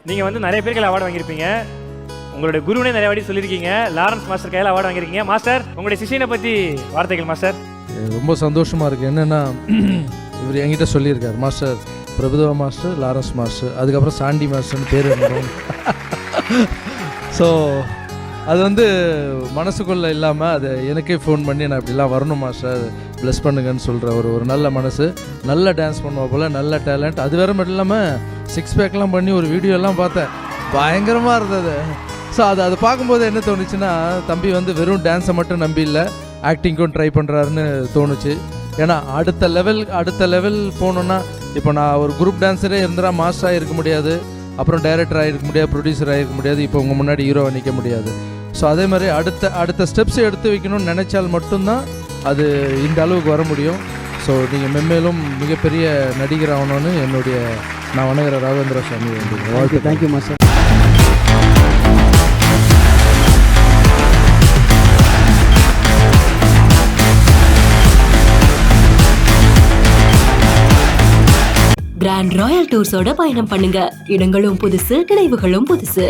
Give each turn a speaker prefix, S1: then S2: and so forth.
S1: நீங்கள் வந்து நிறைய பேருக்கு அவார்டு வாங்கியிருப்பீங்க, உங்களுடைய குருவினே நிறைய வாட்டி சொல்லியிருக்கீங்க, லாரன்ஸ் மாஸ்டர் கையில் அவார்டு வாங்கியிருக்கீங்க. மாஸ்டர், உங்களுடைய சிஷியனை பற்றி வார்த்தைகள் மாஸ்டர்.
S2: ரொம்ப சந்தோஷமாக இருக்குது. என்னென்னா இவர் என்கிட்ட சொல்லியிருக்கார், master Prabhudeva master, Lawrence master, அதுக்கப்புறம் சாண்டி மாஸ்டர்னு பேர் இருந்தோம். ஸோ அது வந்து மனசுக்குள்ளே இல்லாமல் அது எனக்கே ஃபோன் பண்ணி நான் இப்படிலாம் வரணும் மாஸ்டர், ப்ளஸ் பண்ணுங்கன்னு சொல்கிற ஒரு நல்ல மனசு. நல்ல டான்ஸ் பண்ணுவா போல், நல்ல டேலண்ட். அது வேறு மட்டும் இல்லாமல் 6 பேக்லாம் பண்ணி ஒரு வீடியோலாம் பார்த்தேன், பயங்கரமாக இருந்தது. ஸோ அது பார்க்கும்போது என்ன தோணுச்சுன்னா, தம்பி வந்து வெறும் டான்ஸை மட்டும் நம்பி இல்லை, ஆக்டிங்கும் ட்ரை பண்ணுறாருன்னு தோணுச்சு. ஏன்னா அடுத்த லெவல் போகணுன்னா, இப்போ நான் ஒரு குரூப் டான்ஸரே இருந்தால் மாஸ்டராக இருக்க முடியாது, அப்புறம் டைரக்டராக இருக்க முடியாது, ப்ரொடியூசராக இருக்க முடியாது, இப்போ உங்கள் முன்னாடி ஹீரோவாக நிற்க முடியாது. ஸோ அதே மாதிரி அடுத்த ஸ்டெப்ஸ் எடுத்து வைக்கணும்னு நினச்சால் மட்டும்தான் அது இந்த அளவுக்கு வர முடியும். ஸோ நீங்கள் மென்மேலும் மிகப்பெரிய நடிகர் ஆகணும்னு என்னுடைய நான் வணங்குற ராகவேந்திர சாமி வேண்டியது.
S3: Thank you master.
S4: கிராண்ட் ராயல் டூர்ஸோட பயணம் பண்ணுங்க. இடங்களும் புதுசு, நினைவுகளும் புதுசு.